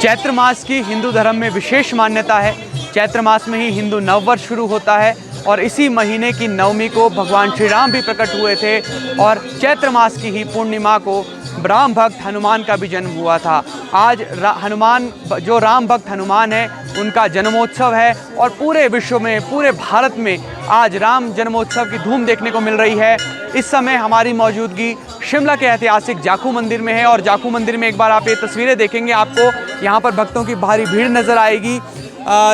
चैत्र मास की हिंदू धर्म में विशेष मान्यता है। चैत्र मास में ही हिंदू नववर्ष शुरू होता है और इसी महीने की नवमी को भगवान श्री राम भी प्रकट हुए थे और चैत्र मास की ही पूर्णिमा को राम भक्त हनुमान का भी जन्म हुआ था। आज हनुमान जो राम भक्त हनुमान है उनका जन्मोत्सव है और पूरे विश्व में, पूरे भारत में आज राम जन्मोत्सव की धूम देखने को मिल रही है। इस समय हमारी मौजूदगी शिमला के ऐतिहासिक जाखू मंदिर में है और जाखू मंदिर में एक बार आप ये तस्वीरें देखेंगे, आपको यहाँ पर भक्तों की भारी भीड़ नज़र आएगी।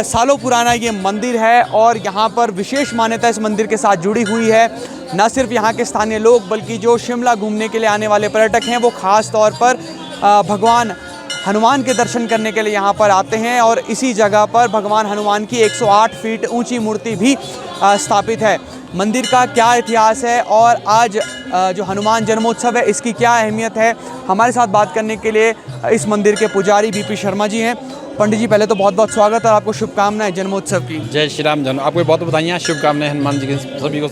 सालों पुराना ये मंदिर है और यहाँ पर विशेष मान्यता इस मंदिर के साथ जुड़ी हुई है। न सिर्फ यहाँ के स्थानीय लोग बल्कि जो शिमला घूमने के लिए आने वाले पर्यटक हैं वो ख़ास तौर पर भगवान हनुमान के दर्शन करने के लिए यहाँ पर आते हैं और इसी जगह पर भगवान हनुमान की 108 फीट ऊंची मूर्ति भी स्थापित है। मंदिर का क्या इतिहास है और आज जो हनुमान जन्मोत्सव है इसकी क्या अहमियत है, हमारे साथ बात करने के लिए इस मंदिर के पुजारी बीपी शर्मा जी हैं। पंडित जी, पहले तो बहुत बहुत स्वागत और आपको शुभकामनाएं जन्मोत्सव की। जय श्री राम। जन्म आपको बहुत बताइए, शुभकामनाएं हनुमान जी के सभी को।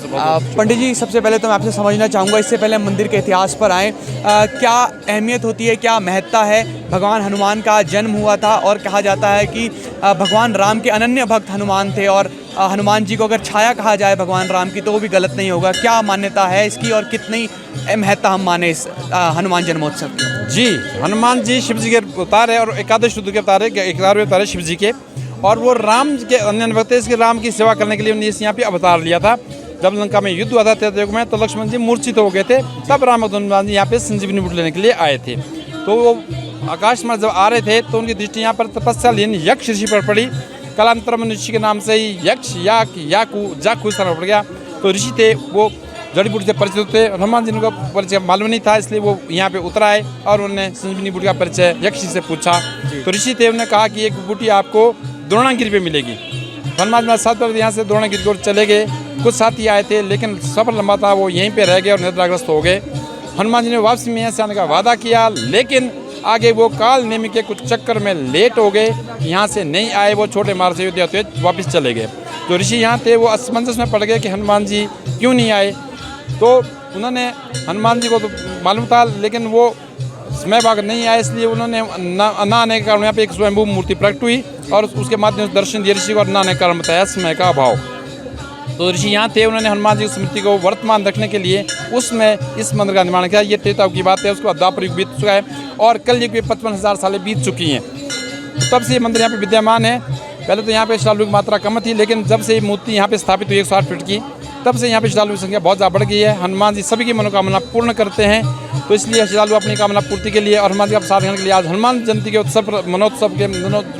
पंडित जी, सबसे पहले तो मैं आपसे समझना चाहूँगा, इससे पहले मंदिर के इतिहास पर आएँ, क्या अहमियत होती है, क्या महत्ता है? भगवान हनुमान का जन्म हुआ था और कहा जाता है कि भगवान राम के अनन्य भक्त हनुमान थे और हनुमान जी को अगर छाया कहा जाए भगवान राम की तो वो भी गलत नहीं होगा। क्या मान्यता है इसकी और कितनी महत्ता हम माने इस हनुमान जन्मोत्सव की? जी, हनुमान जी शिव जी के अवतार है और एकादश रुद्र के अवतार है, 11वें अवतार है शिव जी के, और वो राम के अन्य भक्त है। इसके राम की सेवा करने के लिए उन्होंने यहाँ पे अवतार लिया था। जब लंका में युद्ध हुआ था त्रेतायुग में, तो लक्ष्मण जी मूर्छित हो गए थे, तब राम हनुमान जी यहाँ पे संजीवनी बूटी लेने के लिए आए थे। तो वो आकाश में जब आ रहे थे तो उनकी दृष्टि यहाँ पर तपस्या लीन यक्ष ऋषि पर पड़ी। कालांतर में ऋषि के नाम से ही यक्ष जाकू स्थान पड़ गया। तो ऋषि थे वो जड़ी बूटी से परिचित थे। हनुमान जी को परिचय मालूम नहीं था, इसलिए वो यहाँ पे उतर आए और उन्होंने संजीवनी बूटी का परिचय यक्ष से पूछा। तो ऋषि थे, उन्होंने कहा कि एक बूटी आपको द्रोणागिरी पे मिलेगी। हनुमान जी 7 बजे यहाँ से द्रोणागिरी को चले गए। कुछ साथी आए थे लेकिन सफर लंबा था, वो यहीं पे रह गए और निद्राग्रस्त हो गए। हनुमान जी ने वापसी में यहाँ से आने का वादा किया, लेकिन आगे वो काल नेमी के कुछ चक्कर में लेट हो गए, यहाँ से नहीं आए। वो छोटे मार्ग से अयोध्या होते वापस चले गए। जो ऋषि यहाँ थे वो असमंजस में पड़ गए कि हनुमान जी क्यों नहीं आए। तो उन्होंने हनुमान जी को तो मालूम था लेकिन वो समय भाग नहीं आए, इसलिए उन्होंने न आने के कारण यहाँ पे एक स्वयंभू मूर्ति प्रकट हुई और उसके माध्यम से दर्शन दिए ऋषि को, और न आने के कारण बताया समय का अभाव। तो ऋषि यहाँ थे, उन्होंने हनुमान जी की स्मृति को वर्तमान रखने के लिए उसमें इस मंदिर का निर्माण किया। ये त्रेता की बात है, उसके बाद द्वापर युग बीत चुका है और कल युग में 55,000 सालें बीत चुकी हैं। तब से ये मंदिर यहाँ पे विद्यमान है। पहले तो यहाँ पे श्रद्धालुओं की मात्रा कम थी, लेकिन जब से ये मूर्ति यहाँ पे स्थापित हुई 108 फीट की, तब से यहाँ पे श्रद्धालुओं की संख्या बहुत ज़्यादा बढ़ गई है। हनुमान जी सभी की मनोकामना पूर्ण करते हैं, तो इसलिए श्रद्धालु अपनी कामना पूर्ति के लिए और हनुमान जी का प्रसाद करने के लिए आज हनुमान जयंती के उत्सव पर,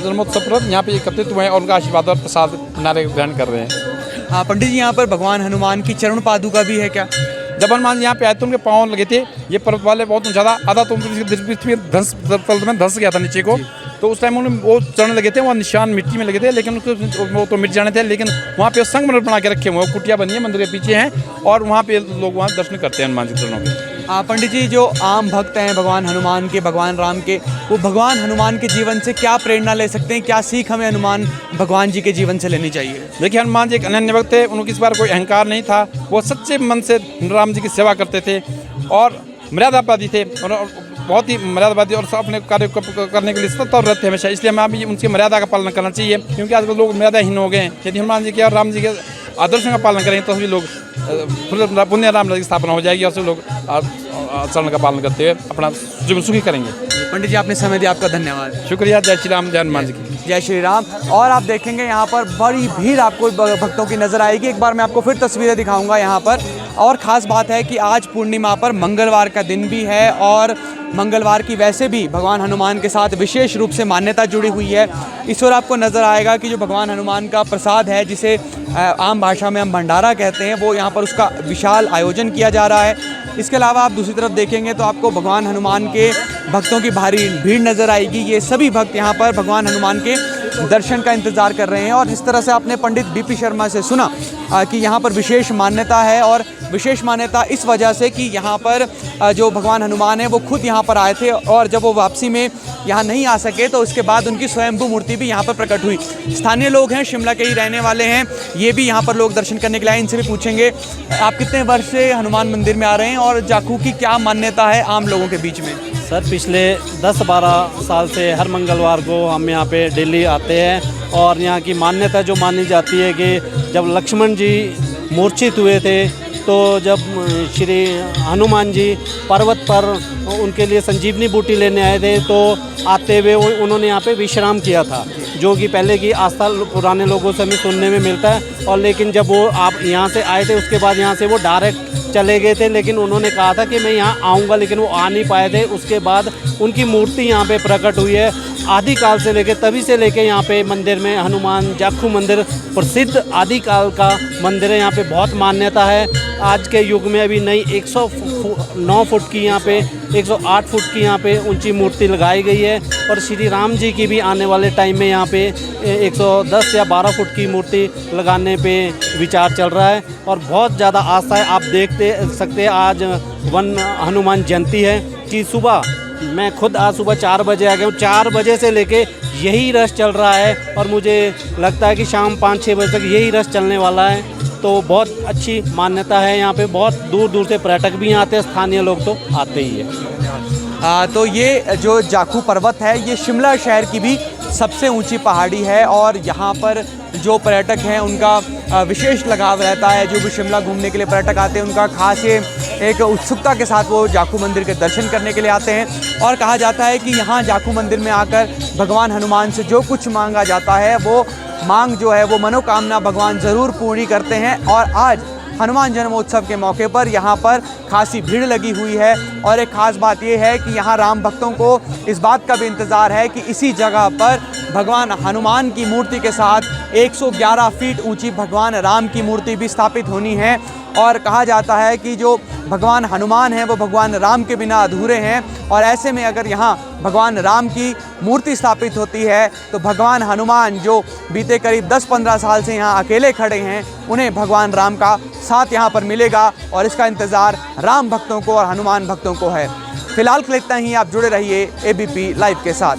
जन्मोत्सव पर यहाँ पे एकत्रित हुए हैं और उनका आशीर्वाद और प्रसाद नारे ग्रहण कर रहे हैं। हाँ पंडित जी, यहाँ पर भगवान हनुमान की चरण पादुका भी है क्या? जब हनुमान जी यहाँ पे आए तो उनके पाँव लगे थे, ये पर्वत वाले बहुत ऊंचा था, आधा तो पृथ्वी तल में धंस गया था नीचे को। तो उस टाइम उन्हें वो चरण लगे थे, वहाँ निशान मिट्टी में लगे थे, लेकिन वो तो मिट जाने थे। लेकिन वहाँ पे संगमरमर बना के रखे हुए, कुटिया बनी है मंदिर के पीछे हैं और वहाँ पे लोग वहाँ दर्शन करते हैं हनुमान जी चरणों के। पंडित जी, जो आम भक्त हैं भगवान हनुमान के, भगवान राम के, वो भगवान हनुमान के जीवन से क्या प्रेरणा ले सकते हैं? क्या सीख हमें हनुमान भगवान जी के जीवन से लेनी चाहिए? देखिए, हनुमान जी एक अनन्य भक्त थे, उनको इस बार कोई अहंकार नहीं था। वो सच्चे मन से राम जी की सेवा करते थे और मर्यादावादी थे और बहुत ही मर्यादावादी और अपने कार्य करने के लिए तत्पर रहते हमेशा। इसलिए हमें अभी उनकी मर्यादा का पालन करना चाहिए, क्योंकि आजकल लोग मर्यादाहीन हो गए हैं। यदि हनुमान जी के और राम जी के आदर्शों का पालन करेंगे तो सभी लोग पुण्य राम की स्थापना हो जाएगी और सभी लोग आचरण का पालन करते हुए अपना जीवन सुखी करेंगे। पंडित जी, आपने समय दिया, आपका धन्यवाद। शुक्रिया। जय श्री राम, जय हनुमान जी की। जय श्री राम। और आप देखेंगे यहाँ पर बड़ी भीड़ आपको भक्तों की नज़र आएगी। एक बार मैं आपको फिर तस्वीरें दिखाऊंगा यहाँ पर। और ख़ास बात है कि आज पूर्णिमा पर मंगलवार का दिन भी है और मंगलवार की वैसे भी भगवान हनुमान के साथ विशेष रूप से मान्यता जुड़ी हुई है। इस ओर आपको नज़र आएगा कि जो भगवान हनुमान का प्रसाद है, जिसे आम भाषा में हम भंडारा कहते हैं, वो यहाँ पर उसका विशाल आयोजन किया जा रहा है। इसके अलावा आप दूसरी तरफ देखेंगे तो आपको भगवान हनुमान के भक्तों की भारी भीड़ नज़र आएगी। ये सभी भक्त यहाँ पर भगवान हनुमान के दर्शन का इंतज़ार कर रहे हैं। और जिस तरह से आपने पंडित बीपी शर्मा से सुना कि यहाँ पर विशेष मान्यता है और विशेष मान्यता इस वजह से कि यहाँ पर जो भगवान हनुमान है वो खुद यहाँ पर आए थे और जब वो वापसी में यहाँ नहीं आ सके तो उसके बाद उनकी स्वयंभू मूर्ति भी यहाँ पर प्रकट हुई। स्थानीय लोग हैं, शिमला के ही रहने वाले हैं, ये भी यहाँ पर लोग दर्शन करने के लिए आए। इनसे भी पूछेंगे आप कितने वर्ष से हनुमान मंदिर में आ रहे हैं और जाखू की क्या मान्यता है आम लोगों के बीच में? सर पिछले 10-12 साल से हर मंगलवार को हम यहाँ पे डेली आते हैं और यहाँ की मान्यता जो मानी जाती है कि जब लक्ष्मण जी मूर्छित हुए थे तो जब श्री हनुमान जी पर्वत पर उनके लिए संजीवनी बूटी लेने आए थे तो आते हुए उन्होंने यहाँ पे विश्राम किया था, जो कि पहले की आस्था पुराने लोगों से हमें सुनने में मिलता है। और लेकिन जब वो आप यहाँ से आए थे उसके बाद यहाँ से वो डायरेक्ट चले गए थे, लेकिन उन्होंने कहा था कि मैं यहाँ आऊँगा, लेकिन वो आ नहीं पाए थे। उसके बाद उनकी मूर्ति यहाँ पे प्रकट हुई है। आदिकाल से लेके तभी से लेके यहाँ पे मंदिर में हनुमान जाखू मंदिर प्रसिद्ध आदिकाल का मंदिर है। यहाँ पे बहुत मान्यता है। आज के युग में अभी नई 109 फुट की यहाँ पे 108 फुट की यहाँ पे ऊंची मूर्ति लगाई गई है और श्री राम जी की भी आने वाले टाइम में यहाँ पे 110 या 12 फुट की मूर्ति लगाने पे विचार चल रहा है और बहुत ज़्यादा आस्था है। आप देखते सकते हैं आज वन हनुमान जयंती है कि सुबह मैं खुद आज सुबह 4 बजे आ गया हूँ। 4 बजे से लेके यही रश चल रहा है और मुझे लगता है कि शाम 5-6 बजे तक यही रश चलने वाला है। तो बहुत अच्छी मान्यता है यहाँ पे। बहुत दूर दूर से पर्यटक भी आते हैं, स्थानीय लोग तो आते ही है। तो ये जो जाखू पर्वत है ये शिमला शहर की भी सबसे ऊंची पहाड़ी है और यहाँ पर जो पर्यटक हैं उनका विशेष लगाव रहता है। जो भी शिमला घूमने के लिए पर्यटक आते हैं उनका खास ये एक उत्सुकता के साथ वो जाखू मंदिर के दर्शन करने के लिए आते हैं। और कहा जाता है कि यहाँ जाखू मंदिर में आकर भगवान हनुमान से जो कुछ मांगा जाता है वो मांग जो है वो मनोकामना भगवान ज़रूर पूरी करते हैं। और आज हनुमान जन्मोत्सव के मौके पर यहाँ पर खासी भीड़ लगी हुई है और एक ख़ास बात ये है कि यहाँ राम भक्तों को इस बात का भी इंतज़ार है कि इसी जगह पर भगवान हनुमान की मूर्ति के साथ 111 फीट ऊंची भगवान राम की मूर्ति भी स्थापित होनी है। और कहा जाता है कि जो भगवान हनुमान हैं वो भगवान राम के बिना अधूरे हैं और ऐसे में अगर यहाँ भगवान राम की मूर्ति स्थापित होती है तो भगवान हनुमान जो बीते करीब 10-15 साल से यहाँ अकेले खड़े हैं उन्हें भगवान राम का साथ यहाँ पर मिलेगा और इसका इंतज़ार राम भक्तों को और हनुमान भक्तों को है। फिलहाल के लिए इतना ही। आप जुड़े रहिए ABP लाइव के साथ।